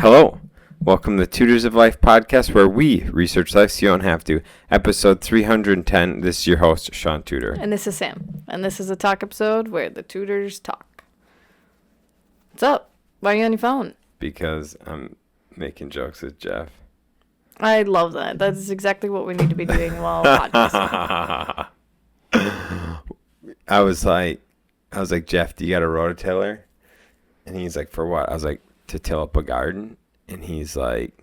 Hello. Welcome to the Tutors of Life podcast, where we research life so you don't have to. Episode 310. This is your host, Shaun Tutor. And this is Sam. And this is a talk episode where the tutors talk. What's up? Why are you on your phone? Because I'm making jokes with Jeff. I love that. That's exactly what we need to be doing while podcasting. I was like, Jeff, do you got a rototiller? And he's like, for what? I was like, to till up a garden. And he's like,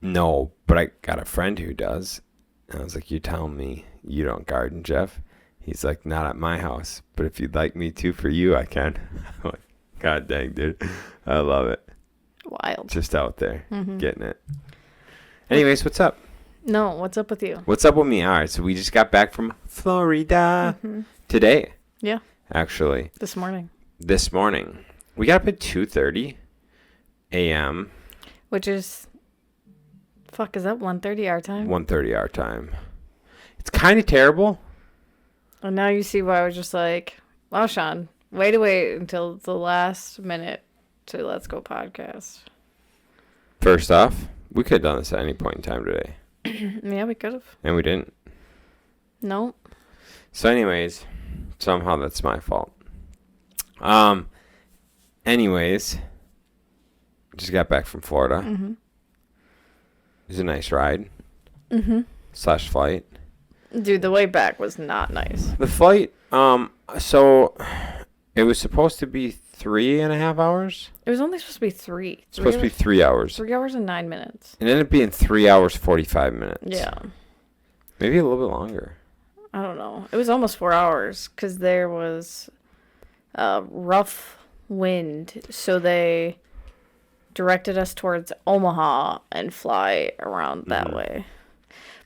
no, but I got a friend who does. And I was like, you're telling me you don't garden, Jeff? He's like, not at my house, but if you'd like me to for you, I can. I'm like, God dang, dude. I love it. Wild. Just out there, getting it. Anyways, what's up? No, what's up with you? What's up with me? All right, so we just got back from Florida today. Yeah. Actually. This morning. We got up at 2:30 a.m. Which is, is that 1:30 our time? 1:30 our time. It's kind of terrible. And now you see why I was just like, wow, Shaun, way to wait until the last minute to Let's Go podcast. First off, we could have done this at any point in time today. Yeah, we could have. And we didn't. No. So anyways, somehow that's my fault. Anyways, just got back from Florida. It was a nice ride. Slash flight. Dude, the way back was not nice. The flight, so it was supposed to be 3.5 hours. It was only supposed to be 3. It's supposed to be 3 hours. 3 hours and 9 minutes. It ended up being 3 hours, 45 minutes. Yeah. Maybe a little bit longer. I don't know. It was almost 4 hours because there was a rough wind. So they directed us towards Omaha and fly around that way.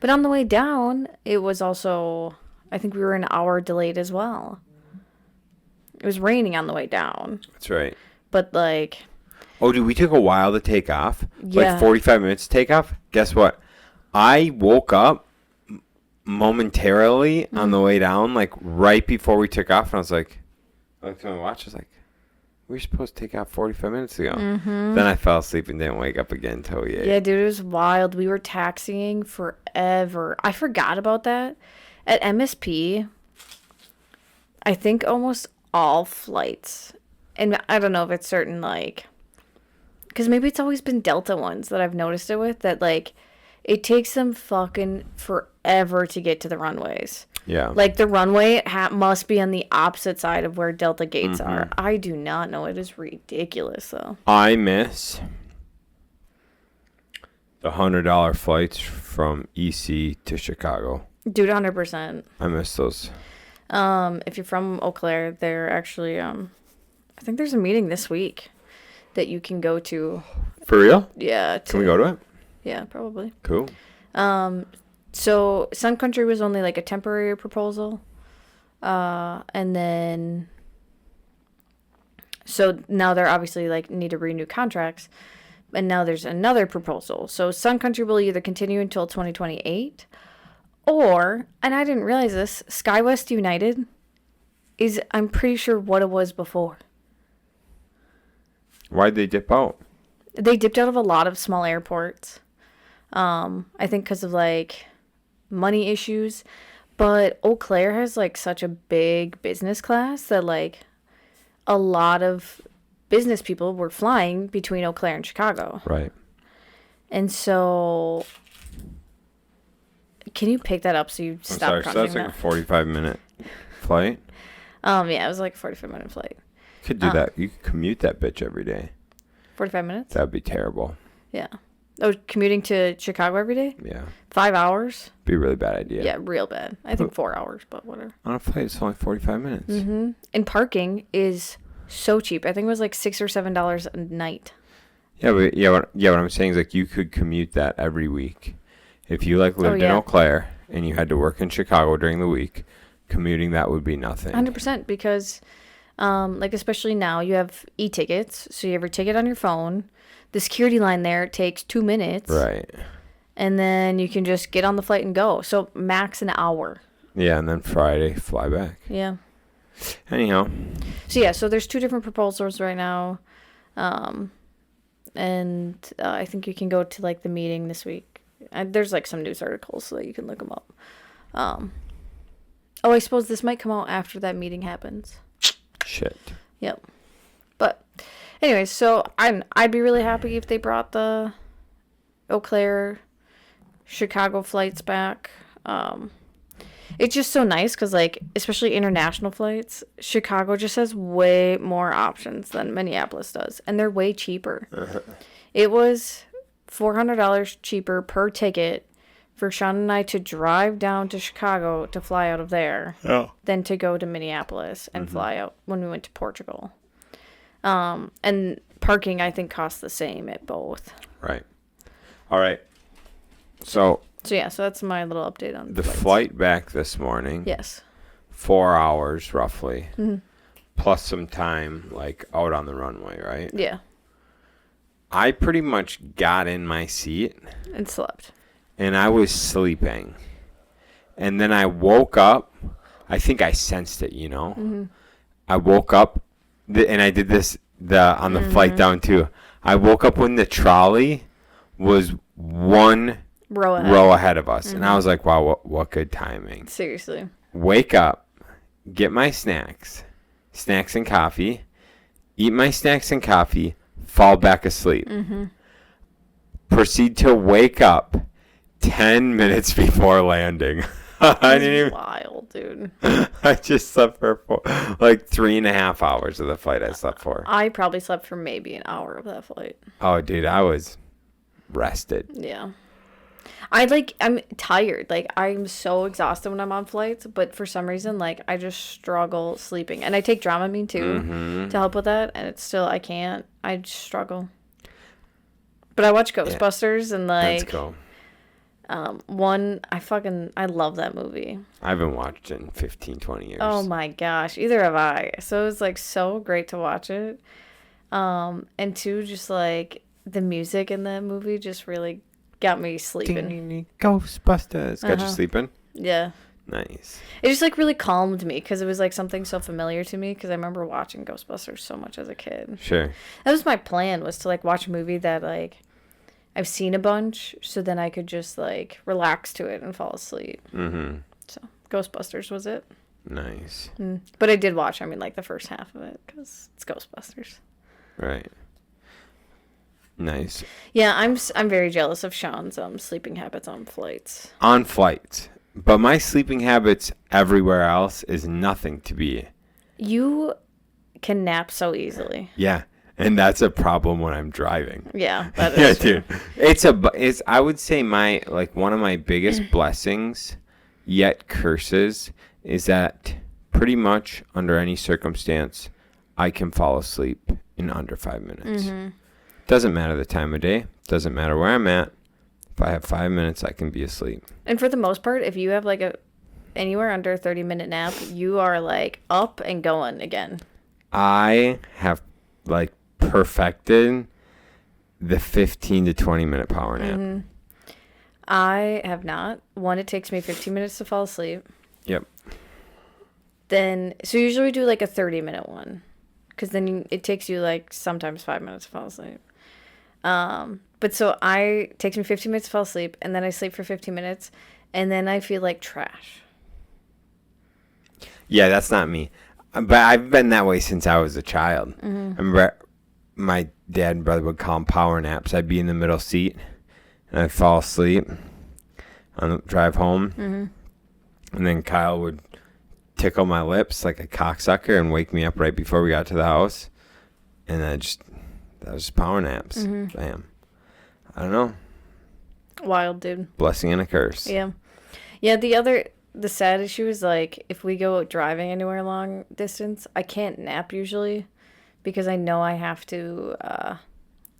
But on the way down, it was also, I think we were an hour delayed as well. It was raining on the way down. That's right. But like... Oh, dude, we took a while to take off. Yeah. Like 45 minutes to take off. Guess what? I woke up momentarily on the way down, like right before we took off. And I was like, I looked at my watch. I was like, we were supposed to take off 45 minutes ago. Then I fell asleep and didn't wake up again until we ate. Yeah, dude, it was wild. We were taxiing forever. I forgot about that. At MSP, I think almost all flights, and I don't know if it's certain, like, because maybe it's always been Delta ones that I've noticed it with, that, like, it takes them fucking forever to get to the runways. Yeah. Like, the runway must be on the opposite side of where Delta gates are. I do not know. It is ridiculous, though. I miss the $100 flights from EC to Chicago. Dude, 100%. I miss those. If you're from Eau Claire, they're actually, I think there's a meeting this week that you can go to. For real? Yeah. Can we go to it? Yeah, probably. Cool. So Sun Country was only like a temporary proposal. And then, so now they're obviously like need to renew contracts. And now there's another proposal. So Sun Country will either continue until 2028 or, and I didn't realize this, SkyWest United is, I'm pretty sure, what it was before. Why'd they dip out? They dipped out of a lot of small airports. I think because of, like, money issues. But Eau Claire has, like, such a big business class that, like, a lot of business people were flying between Eau Claire and Chicago. Right. And so... Can you pick that up so you stop crunching so that's like a 45-minute flight? Yeah, it was like a 45-minute flight. Could do that. You could commute that bitch every day. 45 minutes? That'd be terrible. Yeah. Oh, commuting to Chicago every day? Yeah. 5 hours? Be a really bad idea. Yeah, real bad. I think 4 hours, but whatever. On a flight, it's only 45 minutes. And parking is so cheap. I think it was like $6 or $7 a night. Yeah, but what I'm saying is, like, you could commute that every week. If you, like, lived in Eau Claire and you had to work in Chicago during the week, commuting that would be nothing. 100%, because, like, especially now, you have e-tickets, so you have your ticket on your phone. The security line there takes 2 minutes. Right. And then you can just get on the flight and go. So, max an hour. Yeah, and then Friday, fly back. Yeah. Anyhow. So, yeah, so there's 2 different proposals right now. And I think you can go to like the meeting this week. There's like some news articles so that you can look them up. Oh, I suppose this might come out after that meeting happens. Shit. Yep. But anyways, so I'd be really happy if they brought the Eau Claire Chicago flights back. It's just so nice because, like, especially international flights, Chicago just has way more options than Minneapolis does, and they're way cheaper. It was $400 cheaper per ticket for Shaun and I to drive down to Chicago to fly out of there than to go to Minneapolis and fly out when we went to Portugal. And parking, I think, costs the same at both. Right. All right. So yeah, so that's my little update on the flights. flight back this morning. Yes. 4 hours roughly, plus some time like out on the runway, right? Yeah. I pretty much got in my seat And slept. and I was sleeping, and then I woke up. I think I sensed it, you know. I woke up, and I did this on the flight down too. I woke up when the trolley was one row ahead of us, and I was like, "Wow, what good timing!" Seriously. Wake up, get my snacks and coffee, eat my snacks and coffee, fall back asleep. Proceed to wake up 10 minutes before landing. I didn't even, Wild, dude. I just slept for like 3.5 hours of the flight I slept for. I probably slept for maybe an hour of that flight. Oh, dude, I was rested. Yeah. I'm tired. Like, I'm so exhausted when I'm on flights, but for some reason, like, I just struggle sleeping. And I take Dramamine, too, to help with that, and it's still, I can't. I just struggle. But I watch Ghostbusters, and, like, Let's go. I love that movie. I haven't watched it in 15, 20 years. Oh, my gosh. Either have I. So it was, like, so great to watch it. And two, just, like, the music in that movie just really got me sleeping. Ghostbusters. Got you sleeping? Yeah. Nice. It just, like, really calmed me because it was, like, something so familiar to me because I remember watching Ghostbusters so much as a kid. Sure. That was my plan, was to, like, watch a movie that, like, I've seen a bunch so then I could just, like, relax to it and fall asleep. So, Ghostbusters was it. Nice. But I did watch, like, the first half of it because it's Ghostbusters. Right. Nice. Yeah, I'm very jealous of Sean's sleeping habits on flights. On flights. But my sleeping habits everywhere else is nothing to be. You can nap so easily. Yeah. And that's a problem when I'm driving. Yeah, that is true. Dude. It's I would say one of my biggest blessings yet curses is that pretty much under any circumstance I can fall asleep in under 5 minutes. Doesn't matter the time of day, doesn't matter where I'm at. If I have 5 minutes, I can be asleep. And for the most part, if you have like anywhere under a 30-minute nap, you are like up and going again. I have like perfected the 15 to 20 minute power nap. I have not. One, it takes me 15 minutes to fall asleep. Yep. Then, so usually we do like a 30-minute one. Because then it takes you like sometimes 5 minutes to fall asleep. But so it takes me 15 minutes to fall asleep, and then I sleep for 15 minutes, and then I feel like trash. Yeah, that's not me. But I've been that way since I was a child. I remember my dad and brother would call them power naps. I'd be in the middle seat, and I'd fall asleep on the drive home. And then Kyle would tickle my lips like a cocksucker and wake me up right before we got to the house. And that was just power naps. Bam. I don't know. Wild, dude. Blessing and a curse. Yeah. Yeah, the sad issue is like if we go driving anywhere long distance, I can't nap usually because I know I have to,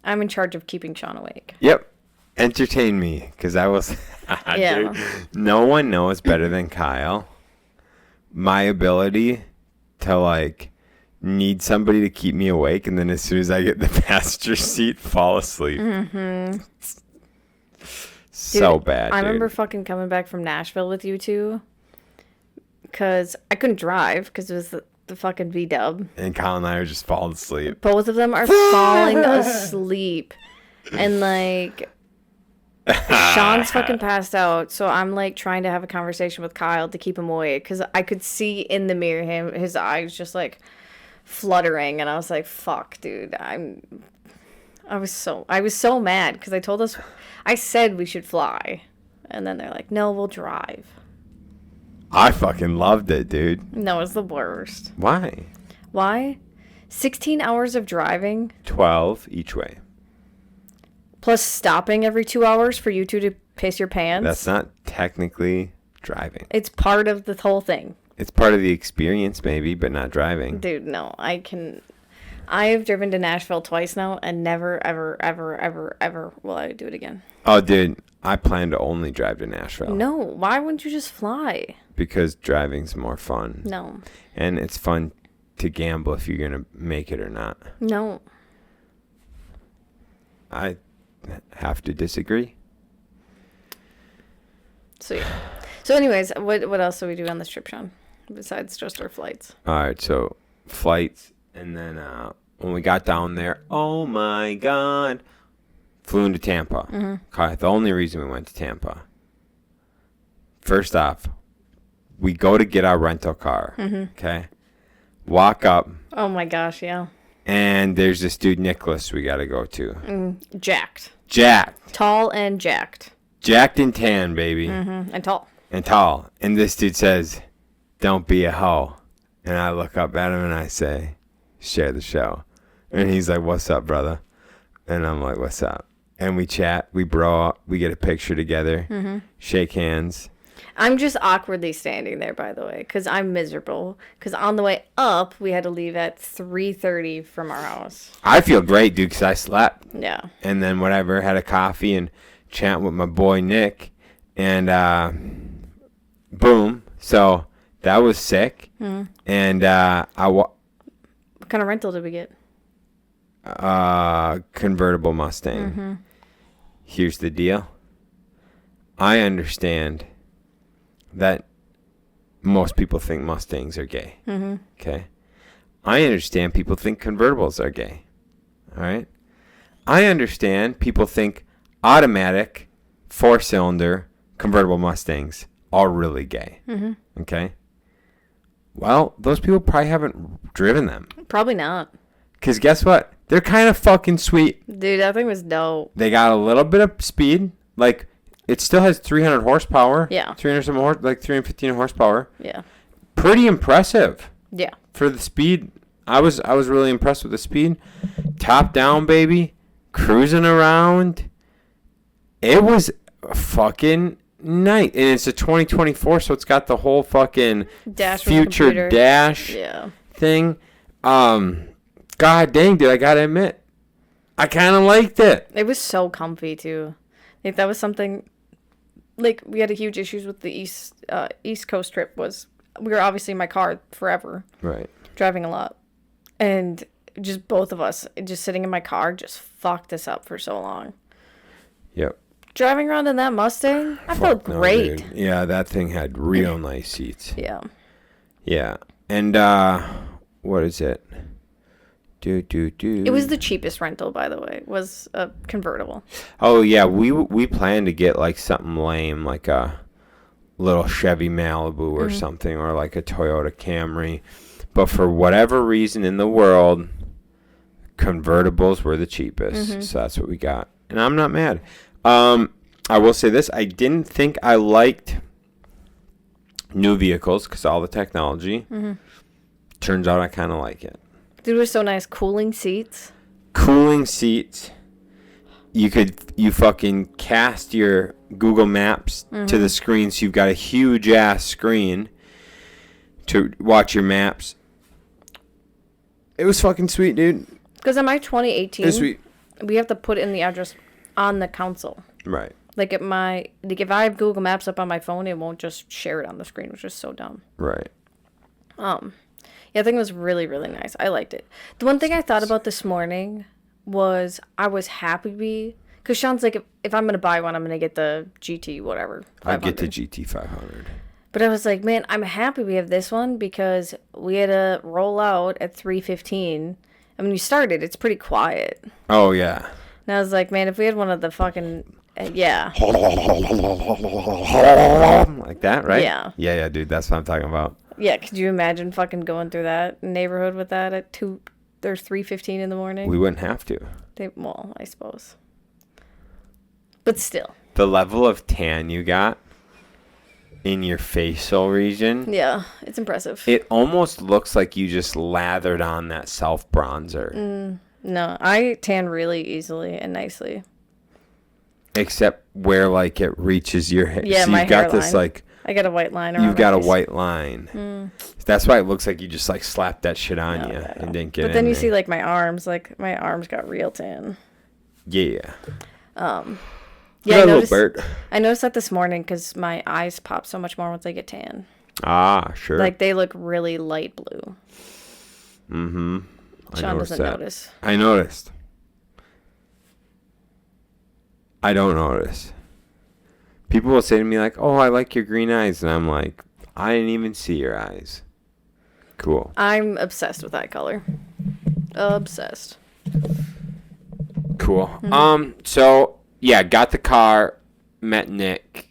I'm in charge of keeping Sean awake. Yep. Entertain me because I was, Yeah. Dude, no one knows better than Kyle my ability to like need somebody to keep me awake, and then as soon as I get in the passenger seat, fall asleep. So Dude, bad. I dude. remember fucking coming back from Nashville with you two because I couldn't drive because it was the fucking V-dub. And Kyle and I are just falling asleep. Both of them are falling asleep. And, like, Sean's fucking passed out. So I'm, like, trying to have a conversation with Kyle to keep him awake. Because I could see in the mirror his eyes just, like, fluttering. And I was like, fuck, dude. I was so mad. Because I said we should fly. And then they're like, no, we'll drive. I fucking loved it, dude. No, it's the worst. Why? Why? 16 hours of driving 12 each way. plus stopping every 2 hours for you two to piss your pants. That's not technically driving. It's part of the whole thing. It's part of the experience, maybe, but not driving. Dude, no. I have driven to Nashville twice now, and never, ever, ever, ever, ever will I do it again. Oh, dude, I plan to only drive to Nashville. No, why wouldn't you just fly? Because driving's more fun. No. And it's fun to gamble if you're going to make it or not. No. I have to disagree. So, yeah. So, anyways, what else do we do on this trip, Sean? Besides just our flights. All right, so flights. And then when we got down there, oh, my God. Flew into Tampa. Mm-hmm. The only reason we went to Tampa. First off, we go to get our rental car. Mm-hmm. Okay? Walk up. Oh, my gosh, yeah. And there's this dude, Nicholas, we got to go to. Jacked. Jacked. Tall and jacked. Jacked and tan, baby. Mm-hmm. And tall. And tall. And this dude says, don't be a hoe. And I look up at him and I say, share the show. And he's like, what's up, brother? And I'm like, what's up? And we chat. We bro up. We get a picture together. Shake hands. I'm just awkwardly standing there, by the way, because I'm miserable. Because on the way up, we had to leave at 3:30 from our house. I feel great, dude, because I slept. Yeah. And then whatever, had a coffee and chat with my boy Nick. And boom. So that was sick. And What kind of rental did we get? Convertible Mustang. Here's the deal. I understand that most people think Mustangs are gay. Okay? I understand people think convertibles are gay. All right? I understand people think automatic, 4-cylinder convertible Mustangs are really gay. Okay? Well, those people probably haven't driven them. Probably not. Because guess what? They're kind of fucking sweet. Dude, that thing was dope. They got a little bit of speed. Like, it still has 300 horsepower. Yeah. 300 some like 315 horsepower. Yeah. Pretty impressive. Yeah. For the speed. I was really impressed with the speed. Top down, baby. Cruising around. It was fucking nice. And it's a 2024, so it's got the whole fucking dash future dash thing. God dang, dude, I gotta admit, I kind of liked it. It was so comfy, too. Like, that was something, like, we had a huge issues with the East Coast trip was, we were obviously in my car forever. Right. Driving a lot. And just both of us, just sitting in my car, just fucked us up for so long. Yep. Driving around in that Mustang, I felt great. No, yeah, that thing had real nice seats. Yeah. Yeah. And, what is it? It was the cheapest rental, by the way. Was a convertible. Oh yeah, we planned to get like something lame, like a little Chevy Malibu or something, or like a Toyota Camry. But for whatever reason in the world, convertibles were the cheapest, so that's what we got, and I'm not mad. I will say this: I didn't think I liked new vehicles because all the technology. Turns out I kind of like it. Dude, it was so nice. Cooling seats. Cooling seats. You fucking cast your Google Maps to the screen, so you've got a huge ass screen to watch your maps. It was fucking sweet, dude. Because on my 2018, it was sweet. We have to put in the address on the console. Right. Like if I have Google Maps up on my phone, it won't just share it on the screen, which is so dumb. Right. Yeah, I think it was really, really nice. I liked it. The one thing I thought about this morning was I was happy because Sean's like, if I'm going to buy one, I'm going to get the GT whatever. I'd get the GT 500. But I was like, man, I'm happy we have this one because we had to roll out at 3:15. And when you started, it's pretty quiet. Oh, yeah. And I was like, man, if we had one of the fucking, yeah. Like that, right? Yeah. Yeah, dude. That's what I'm talking about. Yeah, could you imagine fucking going through that neighborhood with that at 3:15 in the morning? We wouldn't have to. Well, I suppose. But still. The level of tan you got in your facial region. Yeah, it's impressive. It almost looks like you just lathered on that self bronzer. No, I tan really easily and nicely. Except where like it reaches your hair. Yeah, so my you've got hairline. this like I got a white line around you've got a my face. white line. That's why it looks like you just like slapped that shit on you and didn't get it. But then in you there. see like my arms got real tan. Yeah. Yeah, Bert. I noticed that this morning because my eyes pop so much more once I get tan. Ah, sure. Like they look really light blue. Mm-hmm. Shaun doesn't notice. I noticed. I don't notice. People will say to me like, "Oh, I like your green eyes," and I'm like, "I didn't even see your eyes." Cool. I'm obsessed with that color. Obsessed. Cool. So yeah, got the car, met Nick.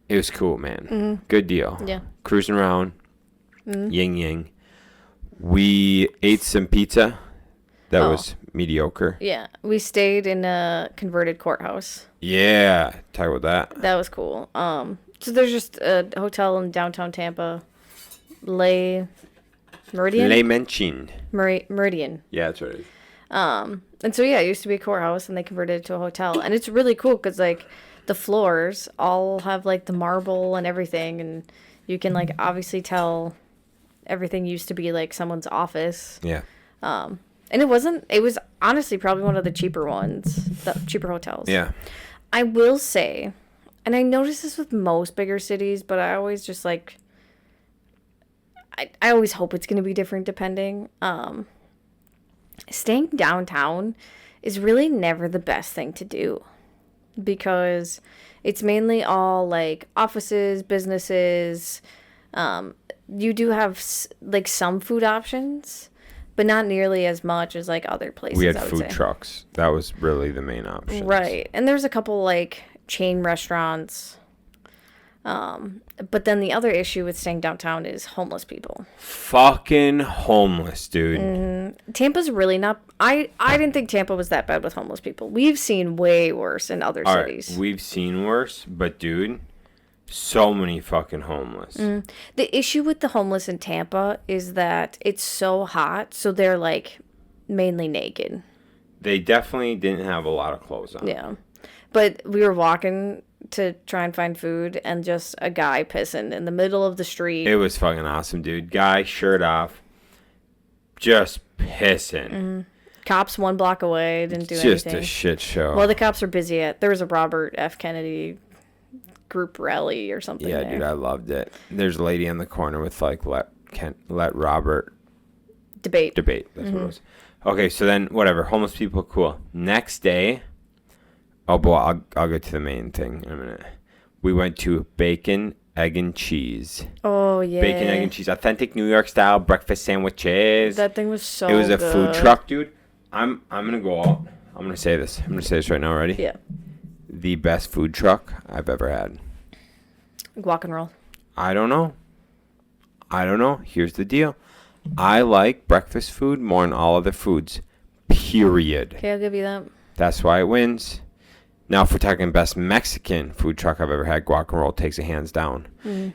It was cool, man. Good deal. Yeah. Cruising around. Ying yang. We ate some pizza. That was mediocre. Yeah, we stayed in a converted courthouse. Yeah, talk about that. That was cool. So there's just a hotel in downtown Tampa, Meridian. Le Menchin. Meridian. Yeah, that's what it is. And so yeah, it used to be a courthouse, and they converted it to a hotel, and it's really cool because like the floors all have like the marble and everything, and you can like obviously tell everything used to be like someone's office. Yeah. And it was honestly probably one of the cheaper ones, the cheaper hotels. Yeah. I will say, and I notice this with most bigger cities, but I always just like, I always hope it's going to be different depending. Staying downtown is really never the best thing to do because it's mainly all like offices, businesses. You do have like some food options, but not nearly as much as like other places. We had I would food say. trucks. That was really the main option. Right. And there's a couple like chain restaurants. But then the other issue with staying downtown is homeless people. Fucking homeless, dude. Tampa's really not. I didn't think Tampa was that bad with homeless people. We've seen way worse in other All cities. right, we've seen worse, but dude, so many fucking homeless. The issue with the homeless in Tampa is that it's so hot, so they're like mainly naked. They definitely didn't have a lot of clothes on. Yeah. But we were walking to try and find food, and just a guy pissing in the middle of the street. It was fucking awesome, dude. Guy, shirt off, just pissing. Cops 1 block away, didn't do Just anything. a shit show. Well, the cops were busy there was a Robert F. Kennedy group rally or something. Yeah, there. dude, I loved it. There's a lady in the corner with like let Robert Debate. That's what it was. Okay, so then whatever, homeless people, cool. Next day, oh boy, I'll get to the main thing in a minute. We went to Bacon, Egg and Cheese. Oh yeah. Bacon, egg and cheese, authentic New York style breakfast sandwiches. That thing was so. It was a good. food truck, dude. I'm gonna go out. I'm gonna say this. Right now. Ready? Yeah. The best food truck I've ever had. Guac and roll. I don't know. Here's the deal. I like breakfast food more than all other foods. Period. Okay, I'll give you that. That's why it wins. Now, if we're talking best Mexican food truck I've ever had, guac and roll takes it hands down.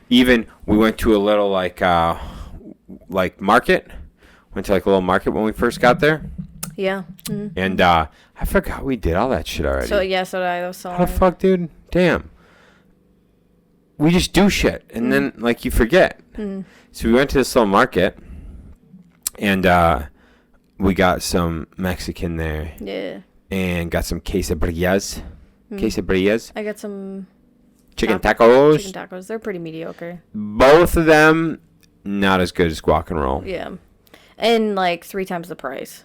Even we went to a little like market. Went to like a little market when we first got there. Yeah. And I forgot we did all that shit already. So yeah, so did I. That was so How the long. fuck, dude? Damn. We just do shit, and then like you forget. So we went to this little market, and we got some Mexican there, Yeah. and got some quesadillas. Quesadillas. I got some Chicken tacos. chicken tacos. They're pretty mediocre. Both of them not as good as guac and roll. Yeah. And like 3 times the price.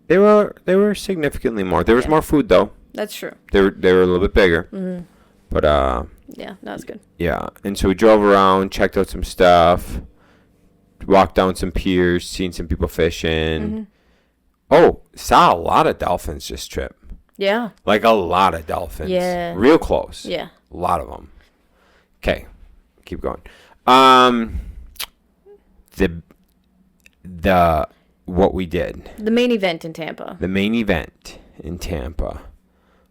They were significantly more. There was more food though. That's true. They were a little bit bigger. But Yeah, that was good. Yeah, and so we drove around, checked out some stuff, walked down some piers, seen some people fishing. Mm-hmm. Oh, saw a lot of dolphins this trip. Yeah. Like a lot of dolphins. Yeah. Real close. Yeah. A lot of them. Okay, keep going. Um, the what we did. The main event in Tampa. The main event in Tampa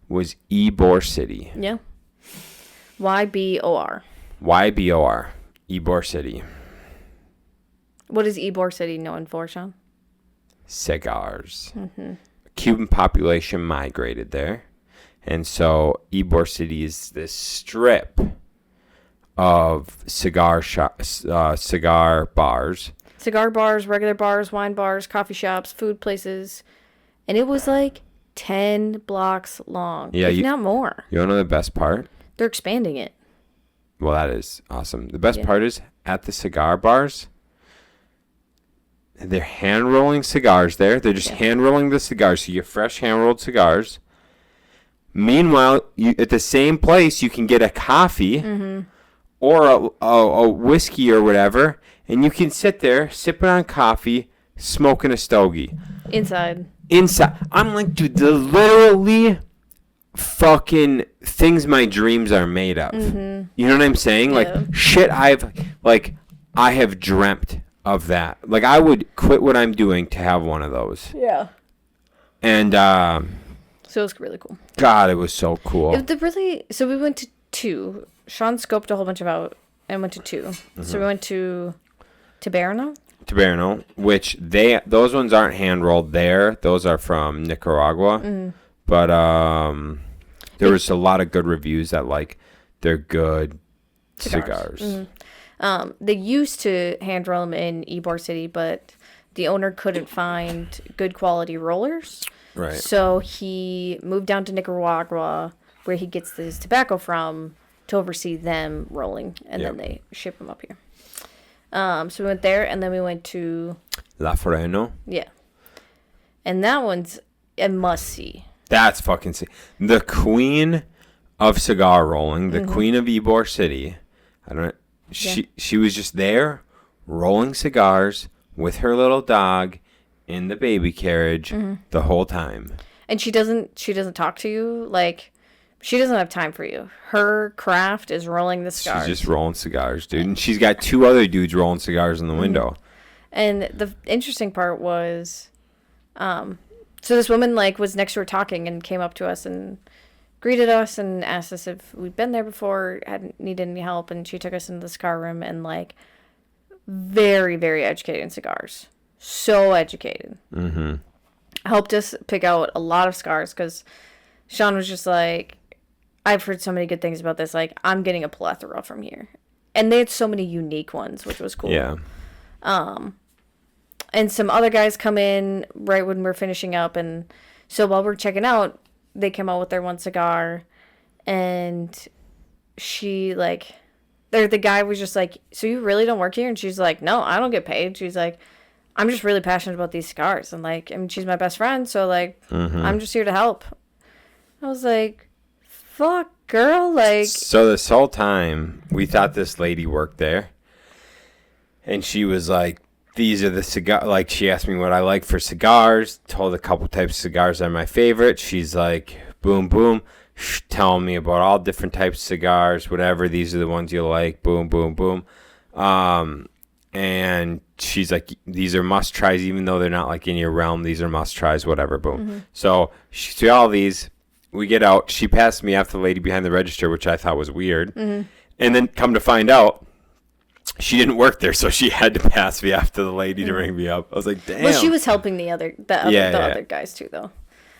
was Ybor City. Yeah. YBOR. YBOR. Ybor City. What is Ybor City known for, Sean? Cigars. Mm-hmm. Cuban population migrated there. And so Ybor City is this strip of cigar bars. Cigar bars, regular bars, wine bars, coffee shops, food places. And it was like 10 blocks long. Yeah, if not more. You want to know the best part? They're expanding it. Well, that is awesome. The best part is at the cigar bars, they're hand rolling cigars there. They're just hand rolling the cigars. So you get fresh hand rolled cigars. Meanwhile, at the same place, you can get a coffee or a whiskey or whatever, and you can sit there sipping on coffee, smoking a stogie. Inside. I'm like, dude, they're literally fucking things my dreams are made of. Mm-hmm. You know what I'm saying? Yeah. Like, shit, I have dreamt of that. Like, I would quit what I'm doing to have one of those. Yeah. And, so it was really cool. God, it was so cool. So we went to 2. Sean scoped a whole bunch of out and went to 2. Mm-hmm. So we went to Taberno, which those ones aren't hand rolled there. Those are from Nicaragua. Mm. But there was a lot of good reviews that like they're good cigars. Mm-hmm. They used to hand roll them in Ybor City, but the owner couldn't find good quality rollers. Right. So he moved down to Nicaragua, where he gets his tobacco from, to oversee them rolling, and then they ship them up here. So we went there, and then we went to La Freno. Yeah. And that one's a must-see. That's fucking sick. The queen of cigar rolling, the queen of Ybor City. I don't know. She was just there rolling cigars with her little dog in the baby carriage the whole time. And she doesn't talk to you. Like, she doesn't have time for you. Her craft is rolling the cigars. She's just rolling cigars, dude. And she's got 2 other dudes rolling cigars in the window. And the interesting part was, so this woman like was next to her talking and came up to us and greeted us and asked us if we'd been there before, hadn't needed any help, and she took us into the cigar room and like very, very educated in cigars. So educated. Mm-hmm. Helped us pick out a lot of cigars because Sean was just like, I've heard so many good things about this. Like, I'm getting a plethora from here. And they had so many unique ones, which was cool. Yeah. And some other guys come in right when we're finishing up. And so while we're checking out, they came out with their one cigar. And she, like, the guy was just like, so you really don't work here? And she's like, no, I don't get paid. She's like, I'm just really passionate about these cigars. And, like, I mean, she's my best friend. So, like, I'm just here to help. I was like, fuck, girl. Like, so this whole time, we thought this lady worked there. And she was like, these are the cigar. Like, she asked me what I like for cigars. Told a couple types of cigars are my favorite. She's like, boom, boom. Telling me about all different types of cigars, whatever. These are the ones you like. Boom, boom, boom. And she's like, these are must tries, even though they're not like in your realm. These are must tries, whatever. Boom. So she threw all these. We get out. She passed me after the lady behind the register, which I thought was weird. And then come to find out, she didn't work there, so she had to pass me after the lady to ring me up. I was like, damn. Well, she was helping the other guys too, though.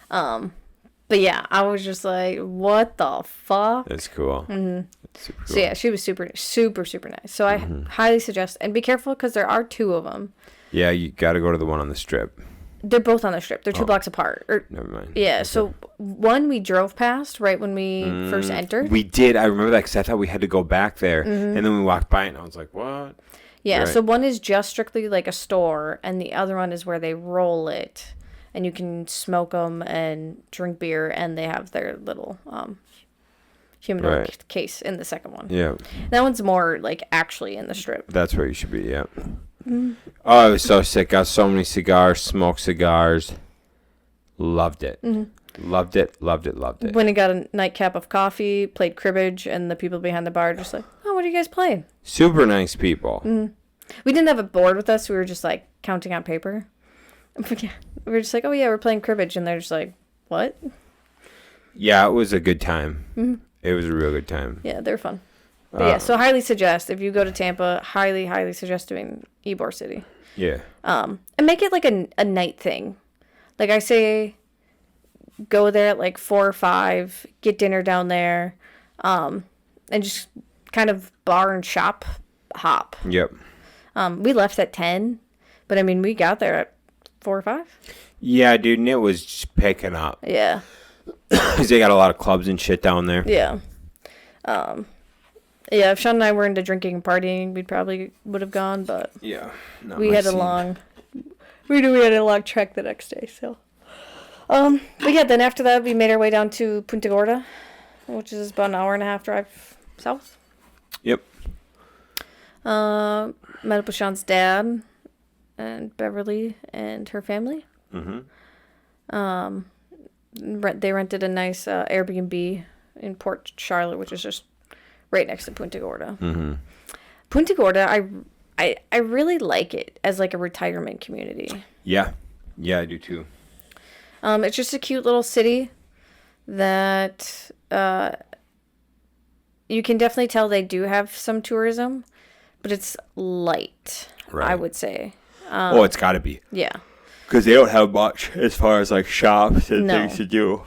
But yeah, I was just like, what the fuck? That's cool. Super cool. So yeah, she was super, super, super nice. So I highly suggest, and be careful because there are 2 of them. Yeah, you got to go to the one on the strip. They're both on the strip. They're 2 blocks apart. Never mind. Yeah, Okay. So one we drove past right when we first entered. We did. I remember that because I thought we had to go back there. And then we walked by it, and I was like, what? Yeah, Right. so one is just strictly like a store, and the other one is where they roll it. And you can smoke them and drink beer, and they have their little humidor Right. case in the second one. Yeah. That one's more like actually in the strip. That's where you should be, yeah. Oh, I was so sick. Got so many cigars, smoked cigars. Loved it. Loved it, loved it, loved it. When I got a nightcap of coffee, played cribbage, and the people behind the bar just like, oh, what are you guys playing? Super nice people. We didn't have a board with us. We were just like counting on paper. We were just like, oh yeah, we're playing cribbage, and they're just like, what? Yeah, it was a good time. It was a real good time. Yeah, they're fun. But yeah, so highly suggest if you go to Tampa, highly suggest doing Ybor City. Yeah. And make it like a night thing. Like I say, go there at like 4 or 5, get dinner down there, and just kind of bar and shop hop. Yep. We left at 10, but I mean we got there at 4 or 5. Yeah, dude, and it was just picking up. Yeah. Because they got a lot of clubs and shit down there. Yeah. Yeah, if Sean and I were into drinking and partying, we probably would have gone, but Yeah. we had a long trek the next day, so. But yeah, then after that, we made our way down to Punta Gorda, which is about an hour and a half drive south. Yep. Met up with Sean's dad and Beverly and her family. They rented a nice Airbnb in Port Charlotte, which is just right next to Punta Gorda. Punta Gorda, I really like it as like a retirement community. Yeah. Yeah, I do too. It's just a cute little city that you can definitely tell they do have some tourism, but it's light, Right. I would say. Oh, it's got to be. Yeah. Because they don't have much as far as like shops and No. things to do.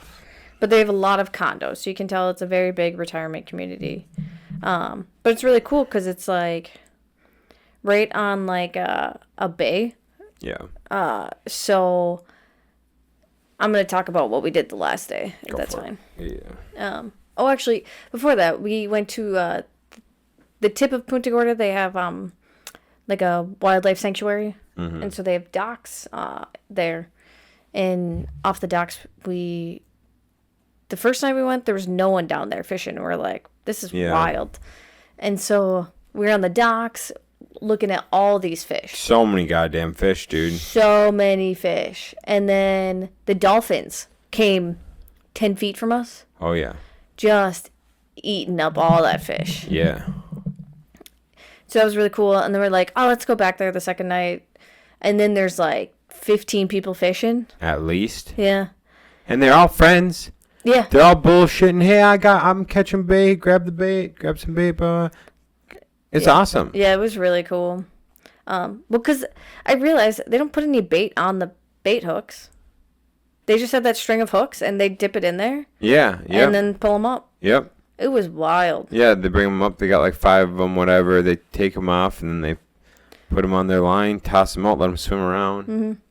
But they have a lot of condos, so you can tell it's a very big retirement community. But it's really cool because it's like right on like a bay. Yeah. So I'm going to talk about what we did the last day, if Go that's for it. fine. Yeah. Oh, actually, before that, we went to the tip of Punta Gorda. They have like a wildlife sanctuary, and so they have docks there. And off the docks, the first night we went, there was no one down there fishing. And we're like, this is Yeah. wild. And so we were on the docks looking at all these fish. So many goddamn fish, dude. So many fish. And then the dolphins came 10 feet from us, Oh, yeah. just eating up all that fish. Yeah. So that was really cool. And then we're like, oh, let's go back there the second night. And then there's like 15 people fishing. At least. Yeah. And they're all friends. Yeah. They're all bullshitting. Hey, I'm catching bait. Grab the bait. Grab some bait. Blah. It's awesome. Yeah, it was really cool. Well, because I realized they don't put any bait on the bait hooks. They just have that string of hooks and they dip it in there. Yeah. Yep. And then pull them up. Yep. It was wild. Yeah, they bring them up. They got like 5 of them, whatever. They take them off and then they put them on their line, toss them out, let them swim around.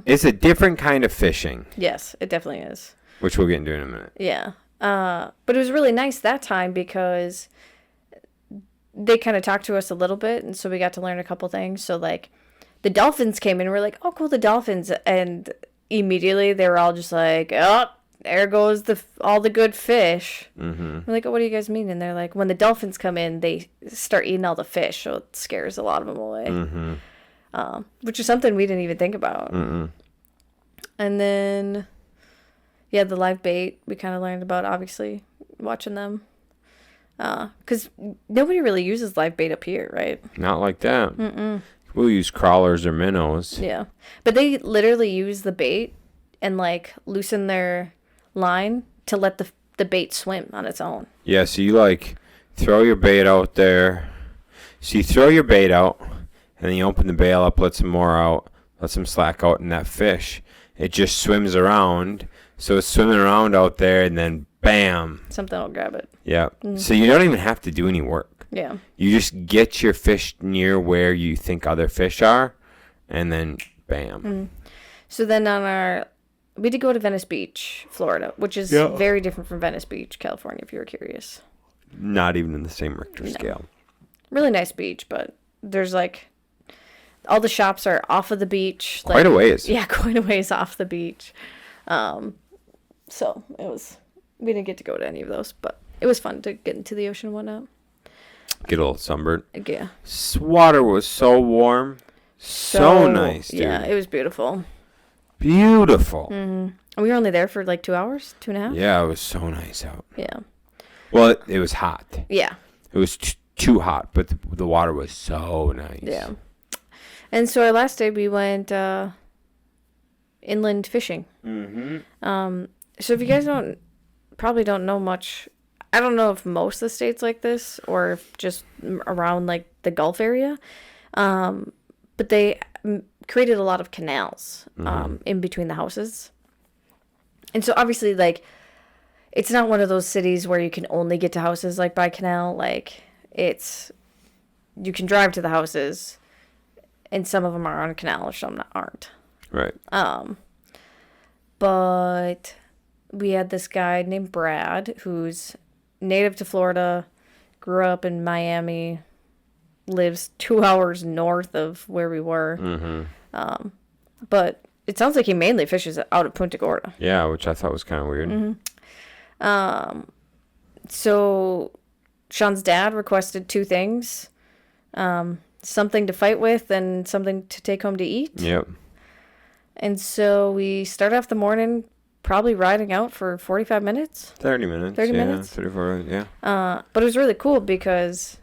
It's a different kind of fishing, Yes, it definitely is. which we'll get into in a minute. Yeah. But it was really nice that time because they kind of talked to us a little bit, and so we got to learn a couple things. So, like, the dolphins came in, and we're like, oh, cool, the dolphins. And immediately they were all just like, oh, there goes all the good fish. We're like, oh, what do you guys mean? And they're like, when the dolphins come in, they start eating all the fish, so it scares a lot of them away. Which is something we didn't even think about. And then, yeah, the live bait we kind of learned about, obviously, watching them. Because nobody really uses live bait up here, right? Not like that. We'll use crawlers or minnows. Yeah. But they literally use the bait and, like, loosen their line to let the bait swim on its own. Yeah, so you, like, throw your bait out there. So you throw your bait out, and then you open the bail up, let some more out, let some slack out, and that fish, it just swims around. So it's swimming around out there, and then bam. Something will grab it. Yeah. So you don't even have to do any work. Yeah. You just get your fish near where you think other fish are, and then bam. So then we did go to Venice Beach, Florida, which is very different from Venice Beach, California, if you were curious. Not even in the same Richter scale. Really nice beach, but there's like all the shops are off of the beach. Quite a ways. Yeah, quite a ways off the beach. So we didn't get to go to any of those, but It was fun to get into the ocean and whatnot. Get a little sunburned. Yeah. Water was so warm. So nice, dude. Yeah, it was beautiful. Beautiful. Mm-hmm. We were only there for like 2 hours, 2.5. Yeah, it was so nice out. Yeah. Well, it was hot. Yeah. It was too hot, but the water was so nice. Yeah. And so our last day we went inland fishing. Mm-hmm. So if you guys probably don't know much, I don't know if most of the states like this or if just around like the Gulf area, but they created a lot of canals in between the houses. And so obviously like it's not one of those cities where you can only get to houses like by canal. Like you can drive to the houses and some of them are on a canal or some aren't. Right. But we had this guy named Brad who's native to Florida, grew up in Miami, lives 2 hours north of where we were. Mm-hmm. But it sounds like he mainly fishes out of Punta Gorda. Yeah, which I thought was kind of weird. Mm-hmm. So Sean's dad requested 2 things. Something to fight with and something to take home to eat. Yep. And so we start off the morning probably riding out for 45 minutes. 30 minutes. 30 minutes? 34, yeah. But it was really cool because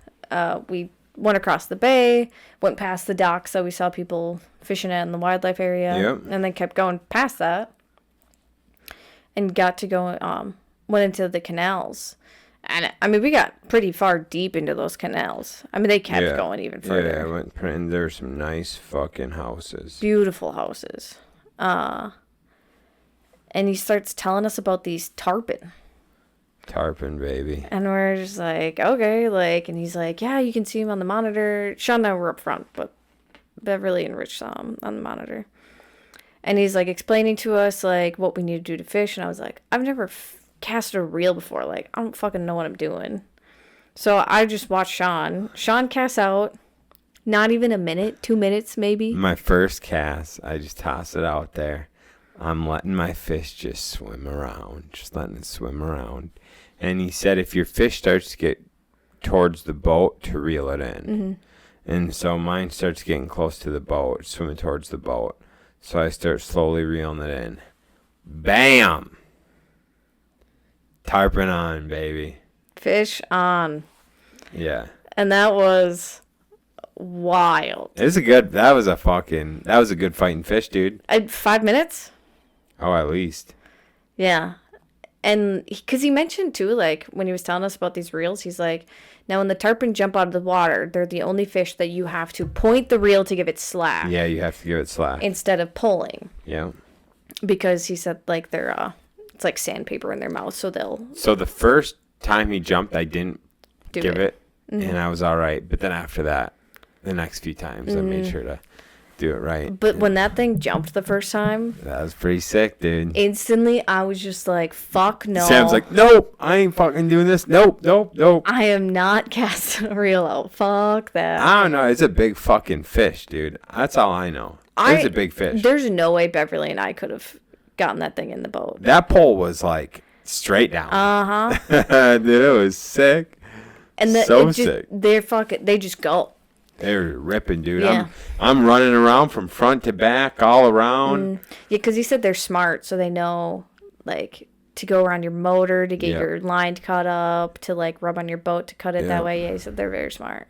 we went across the bay, went past the docks that we saw people fishing at in the wildlife area. Yep. And then kept going past that and got to go, went into the canals. And I mean, we got pretty far deep into those canals. I mean, they kept going even further. Yeah, I went and there were some nice fucking houses. Beautiful houses. And he starts telling us about these tarpon. Tarpon, baby. And we're just like, okay, like, and he's like, yeah, you can see him on the monitor. Sean and I were up front, but Beverly and Rich saw him on the monitor. And he's like explaining to us like what we need to do to fish. And I was like, I've never cast a reel before. Like, I don't fucking know what I'm doing. So I just watched Sean. Sean casts out. Not even a minute, 2 minutes maybe. My first cast, I just toss it out there. I'm letting my fish just swim around, just letting it swim around. And he said if your fish starts to get towards the boat, to reel it in. Mm-hmm. And so mine starts getting close to the boat, swimming towards the boat. So I start slowly reeling it in. Bam! Tarpon on, baby. Fish on. Yeah. And that was wild. That was a good fighting fish, dude. 5 minutes? Oh, at least. Yeah. And because he mentioned too, like when he was telling us about these reels, he's like, now when the tarpon jump out of the water, they're the only fish that you have to point the reel to give it slack. Yeah, you have to give it slack. Instead of pulling. Yeah. Because he said like they're, it's like sandpaper in their mouth, so they'll. So the first time he jumped, I didn't give it, Mm-hmm. and I was all right. But then after that, the next few times, I made sure to do it right. But when that thing jumped the first time, That was pretty sick, dude. instantly I was just like, fuck no. Sam's like, nope, I ain't fucking doing this. Nope, nope, nope. I am not casting a reel out. Fuck that. I don't know. It's a big fucking fish, dude. That's all I know. It's a big fish. There's no way Beverly and I could have gotten that thing in the boat. That pole was like straight down. Uh-huh. Dude, it was sick. And Sick. They just go. They were ripping, dude. Yeah. I'm running around from front to back, all around. Yeah, because he said they're smart, so they know, like, to go around your motor to get your line cut up, to, like, rub on your boat to cut it that way. Yeah, he said they're very smart.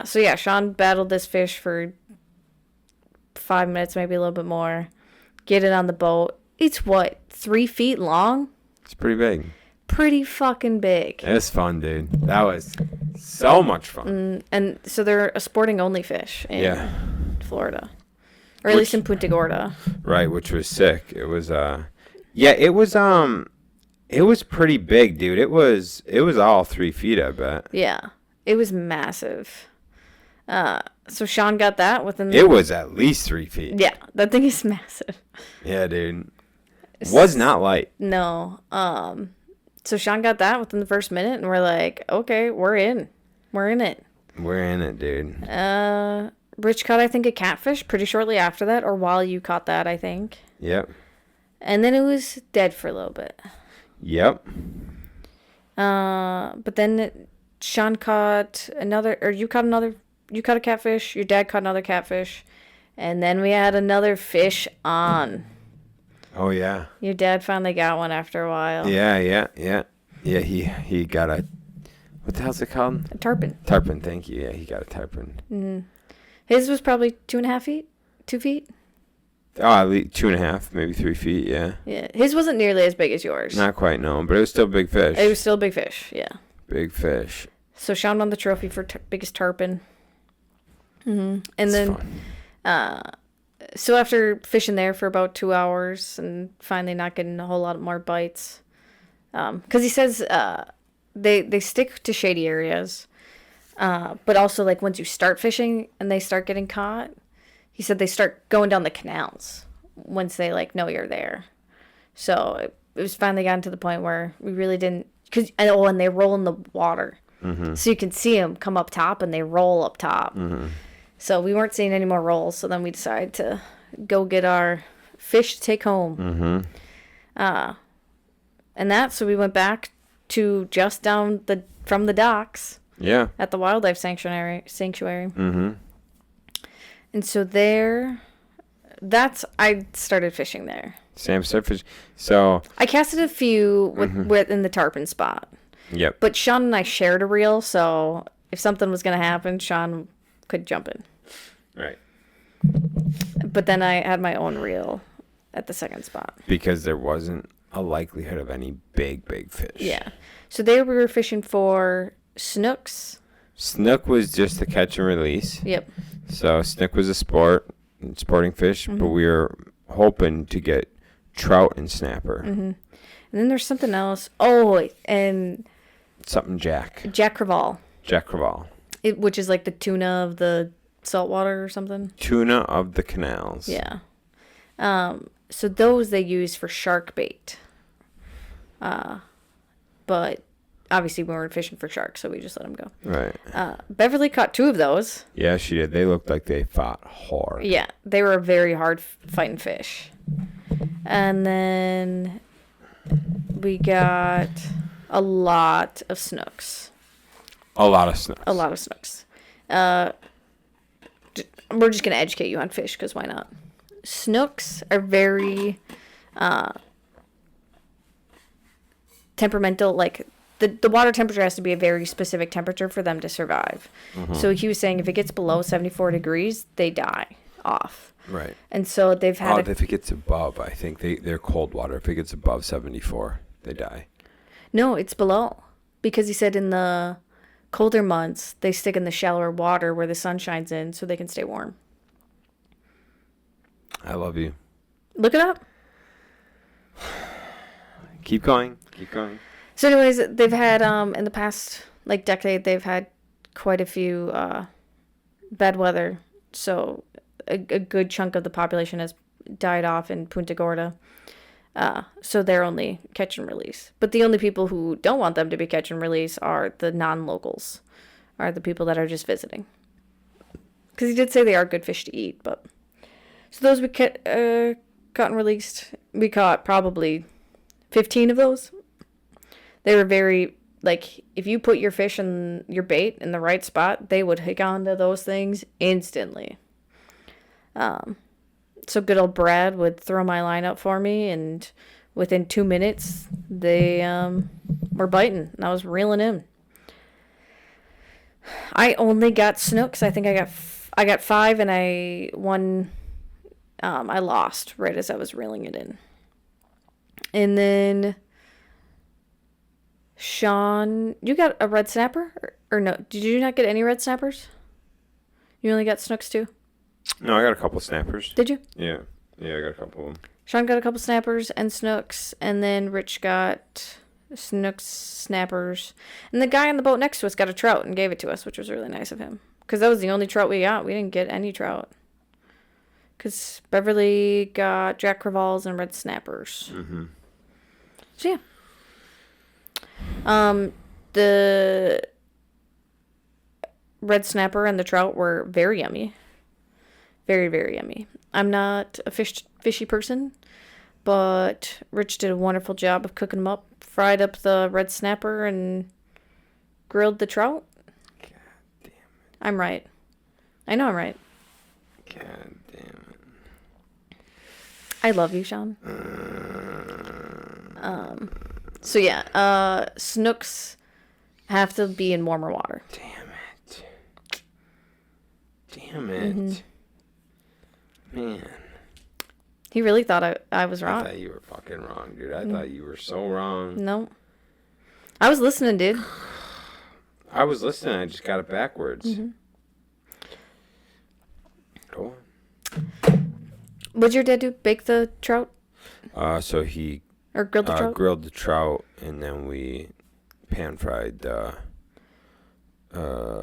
So, yeah, Sean battled this fish for 5 minutes, maybe a little bit more. Get it on the boat. It's, 3 feet long? It's pretty big. Pretty fucking big. It was fun, dude. That was so much fun. And so they're a sporting only fish in Florida. Or at least in Punta Gorda. Right, which was sick. It was it was pretty big, dude. It was all 3 feet, I bet. Yeah. It was massive. So Sean got that within It was at least 3 feet. Yeah, that thing is massive. Yeah, dude. Was not light. No. So Sean got that within the first minute, and we're like, okay, we're in. We're in it. We're in it, dude. Rich caught, I think, a catfish pretty shortly after that, or while you caught that, I think. Yep. And then it was dead for a little bit. Yep. But then Sean caught another, or you caught a catfish. Your dad caught another catfish, and then we had another fish on. Oh yeah. Your dad finally got one after a while. Yeah. He got a, what the hell's it called? A tarpon. Tarpon. Thank you. Yeah, he got a tarpon. Mm-hmm. His was probably 2.5 feet, 2 feet. Oh, at least 2.5, maybe 3 feet. Yeah. Yeah, his wasn't nearly as big as yours. Not quite, no, but it was still big fish. It was still a big fish. Yeah. Big fish. So Sean won the trophy for biggest tarpon. And It's then, fun. so after fishing there for about 2 hours and finally not getting a whole lot more bites, because he says they stick to shady areas, but also like once you start fishing and they start getting caught, he said they start going down the canals once they like know you're there. So it was finally gotten to the point where we really didn't, and they roll in the water. So you can see them come up top and they roll up top. So we weren't seeing any more rolls. So then we decided to go get our fish to take home. So we went back to just down from the docks. Yeah. At the wildlife sanctuary. And so I started fishing there. Sam started fishing. So. I casted a few in the tarpon spot. Yep. But Sean and I shared a reel, so if something was going to happen, Sean could jump in. Right. But then I had my own reel at the second spot. Because there wasn't a likelihood of any big fish. Yeah. So there we were fishing for snooks. Snook was just the catch and release. Yep. So snook was a sporting fish, but we were hoping to get trout and snapper. And then there's something else. Oh, and Something Jack Creval. Jack Creval. Which is like the tuna of the saltwater or something. Tuna of the canals. Yeah. So those they use for shark bait. But obviously we weren't fishing for sharks, so we just let them go. Right. Beverly caught 2 of those. Yeah, she did. They looked like they fought hard. Yeah, they were a very hard fighting fish. And then we got a lot of snooks. A lot of snooks. We're just going to educate you on fish, because why not? Snooks are very temperamental. Like, the water temperature has to be a very specific temperature for them to survive. So he was saying if it gets below 74 degrees, they die off. Right. And so they've had... if it gets above, I think they're cold water. If it gets above 74, they die. No, it's below. Because he said in the colder months, they stick in the shallower water where the sun shines in so they can stay warm. I love you. Look it up. Keep going. So anyways, they've had, in the past, like, decade, they've had quite a few bad weather. So a good chunk of the population has died off in Punta Gorda. So they're only catch and release. But the only people who don't want them to be catch and release are the non-locals, are the people that are just visiting. Because he did say they are good fish to eat, but... So those we caught and released. We caught probably 15 of those. They were very, like, if you put your fish and your bait in the right spot, they would hook onto those things instantly. So good old Brad would throw my line up for me, and within 2 minutes, they were biting, and I was reeling in. I only got snooks. I think I got 5, and I lost right as I was reeling it in. And then Sean, you got a red snapper? Or no, did you not get any red snappers? You only got snooks too? No, I got a couple snappers. Did you? Yeah, I got a couple of them. Sean got a couple snappers and snooks, and then Rich got snooks, snappers. And the guy on the boat next to us got a trout and gave it to us, which was really nice of him. Because that was the only trout we got. We didn't get any trout. Because Beverly got Jack Creval's and red snappers. So, yeah. The red snapper and the trout were very yummy. Very, very yummy. I'm not a fishy person, but Rich did a wonderful job of cooking them up. Fried up the red snapper and grilled the trout. God damn it. I'm right. I know I'm right. God damn I love you, Sean. So yeah, snooks have to be in warmer water. Damn it. Damn it. Man. He really thought I was I wrong. thought you were fucking wrong, dude. I thought you were so wrong. No. I was listening, dude. I was listening. I just got it backwards. Go on. What'd your dad do? Bake the trout? So he Or grilled the trout? grilled the trout, and then we pan fried the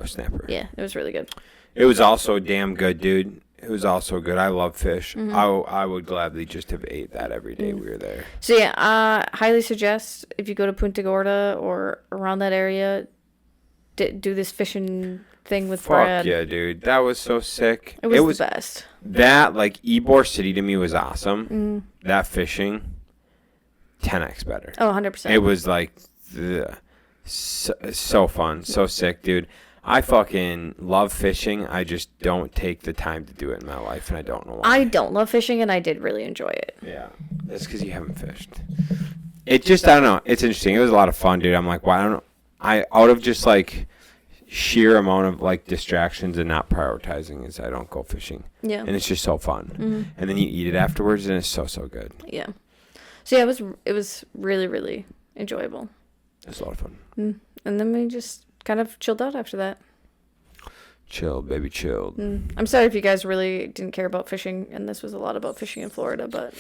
snapper. Yeah, it was really good. It was also damn good, dude. It was also good. I love fish. I would gladly just have ate that every day we were there. So yeah, highly suggest if you go to Punta Gorda or around that area, do this fishing thing with Brad. Fuck yeah, dude. That was so sick. It was the best. That, like, Ybor City to me was awesome. That fishing, 10x better. Oh, 100%. It was, like, so fun. So sick, dude. I fucking love fishing. I just don't take the time to do it in my life, and I don't know why. I don't love fishing, and I did really enjoy it. Yeah. That's because you haven't fished. It just, I don't know. It's interesting. It was a lot of fun, dude. I'm like, why don't out of just, like, sheer amount of, like, distractions and not prioritizing is I don't go fishing. Yeah. And it's just so fun. And then you eat it afterwards, and it's so good. Yeah. So yeah, it was really, really enjoyable. It's a lot of fun. And then we just kind of chilled out after that. Chilled, baby, chilled. I'm sorry if you guys really didn't care about fishing, and this was a lot about fishing in Florida, but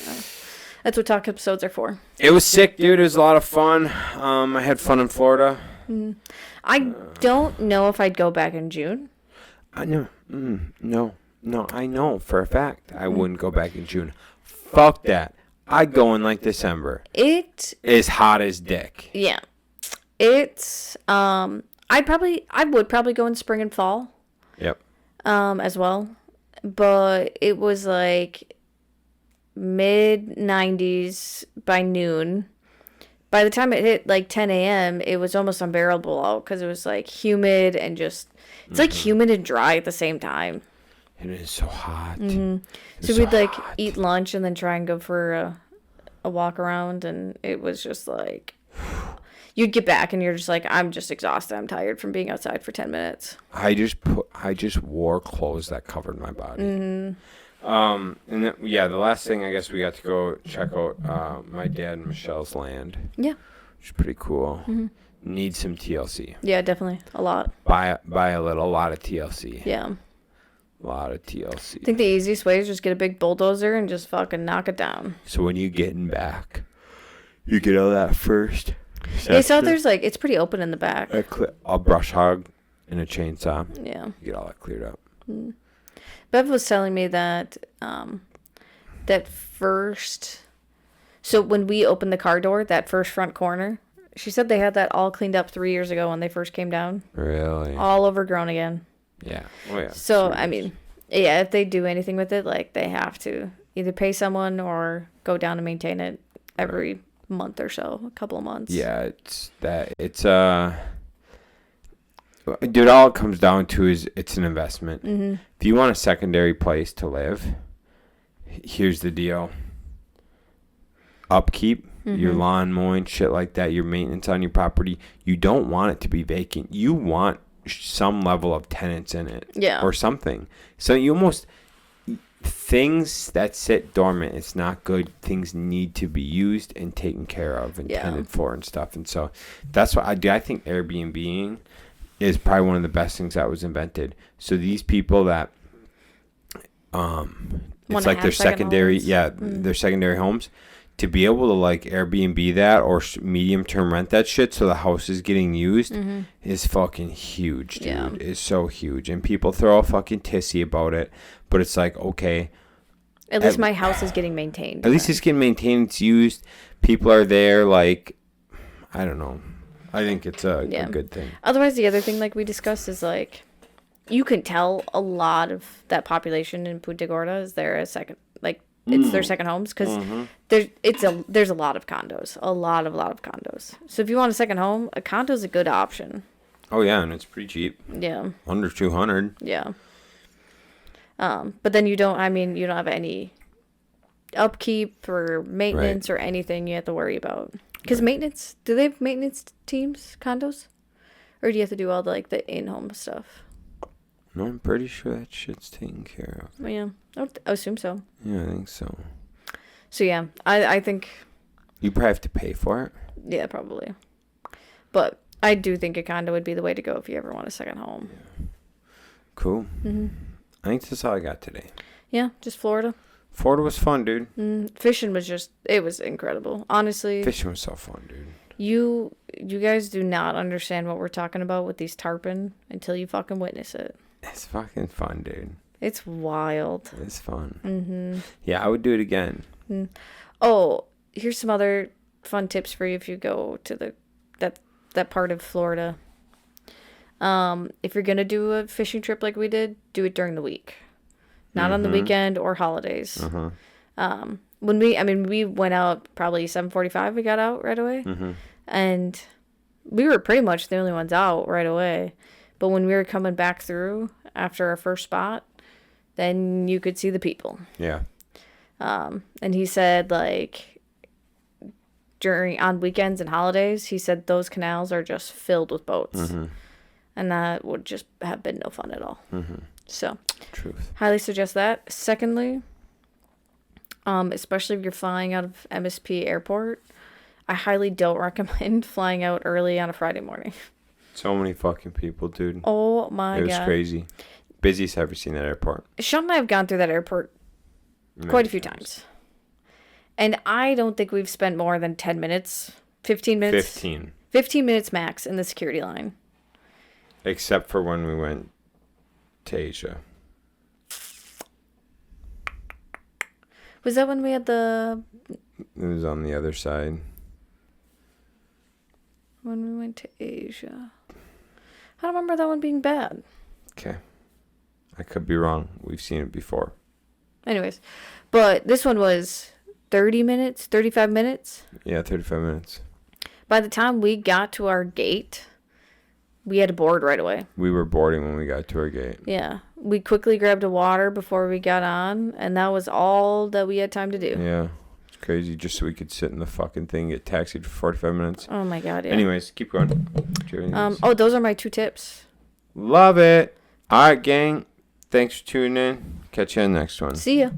that's what talk episodes are for. It was sick, dude. It was a lot of fun. I had fun in Florida. I don't know if I'd go back in June. I know. No, I know for a fact I wouldn't go back in June. Fuck that. I'd go in, like, December. It is hot as dick. Yeah. It's I would probably go in spring and fall. Yep. As well. But it was like mid 90s by noon. By the time it hit like 10 a.m., it was almost unbearable out because it was like humid and just it's like humid and dry at the same time. It is so hot. So we'd like eat lunch and then try and go for a walk around, and it was just like you'd get back and you're just like, I'm just exhausted. I'm tired from being outside for 10 minutes. I just wore clothes that covered my body. And then, the last thing, I guess we got to go check out my dad and Michelle's land. Yeah. Which is pretty cool. Need some TLC. Yeah, definitely. A lot. Buy a lot of TLC. Yeah. A lot of TLC. I think the easiest way is just get a big bulldozer and just fucking knock it down. So when you getting back, you get all that first. Yeah, so there's like, it's pretty open in the back. A brush hog and a chainsaw. Yeah. You get all that cleared up. Bev was telling me that so when we opened the car door, that first front corner, she said they had that all cleaned up 3 years ago when they first came down. Really? All overgrown again. Yeah. Oh, yeah. So, I mean, yeah, if they do anything with it, like, they have to either pay someone or go down and maintain it every month or so, a couple of months. Yeah, dude, all it comes down to is it's an investment. If you want a secondary place to live, here's the deal. Upkeep, your lawn mowing, shit like that, your maintenance on your property, you don't want it to be vacant. You want some level of tenants in it. Yeah. Or something. So you almost... Things that sit dormant, it's not good. Things need to be used and taken care of and tended for and stuff. And so that's what I do. I think Airbnb is probably one of the best things that was invented. So these people that it's like their secondary their secondary homes, to be able to like Airbnb that or medium term rent that shit so the house is getting used is fucking huge, dude. Yeah. It's so huge. And people throw a fucking tissy about it, but it's like, okay, at least my house is getting maintained. at least it's getting maintained, it's used, people are there, like, I don't know. I think it's a good thing. Otherwise, the other thing like we discussed is like you can tell a lot of that population in Punta Gorda is there a second, like it's their second homes because there's a lot of condos, a lot of condos. So if you want a second home, a condo is a good option. Oh yeah, and it's pretty cheap. Yeah. Under 200. Yeah. But then you don't have any upkeep or maintenance or anything you have to worry about. Because maintenance, do they have maintenance teams, condos? Or do you have to do all the in-home stuff? No, I'm pretty sure that shit's taken care of. Yeah, I assume so. Yeah, I think so. So yeah, I think... You probably have to pay for it. Yeah, probably. But I do think a condo would be the way to go if you ever want a second home. Yeah. Cool. Mm-hmm. I think that's all I got today. Yeah, just Florida. Florida was fun, dude. Fishing was it was incredible. Honestly. Fishing was so fun, dude. You guys do not understand what we're talking about with these tarpon until you fucking witness it. It's fucking fun, dude. It's wild. It's fun. Mm-hmm. Yeah, I would do it again. Mm. Oh, here's some other fun tips for you if you go to that part of Florida. If you're gonna do a fishing trip like we did, do it during the week, not on the weekend or holidays. When we went out probably 7:45. We got out right away, and we were pretty much the only ones out right away. But when we were coming back through after our first spot, then you could see the people. Yeah. And he said on weekends and holidays, he said those canals are just filled with boats. And that would just have been no fun at all. So, truth. Highly suggest that. Secondly, especially if you're flying out of MSP Airport, I highly don't recommend flying out early on a Friday morning. So many fucking people, dude. Oh my god. It was crazy. Busiest I've ever seen that airport. Sean and I have gone through that airport quite a few times. And I don't think we've spent more than 10 minutes, 15 minutes. 15 minutes max in the security line. Except for when we went to Asia. Was that when we had the... It was on the other side. When we went to Asia. I don't remember that one being bad. Okay. I could be wrong. We've seen it before. Anyways. But this one was 30 minutes, 35 minutes. Yeah, 35 minutes. By the time we got to our gate, we had to board right away. We were boarding when we got to our gate. Yeah. We quickly grabbed a water before we got on, and that was all that we had time to do. Yeah. It's crazy just so we could sit in the fucking thing, get taxied for 45 minutes. Oh my god, yeah. Anyways, keep going. Those are my 2 tips. Love it. All right, gang. Thanks for tuning in. Catch you on the next one. See ya.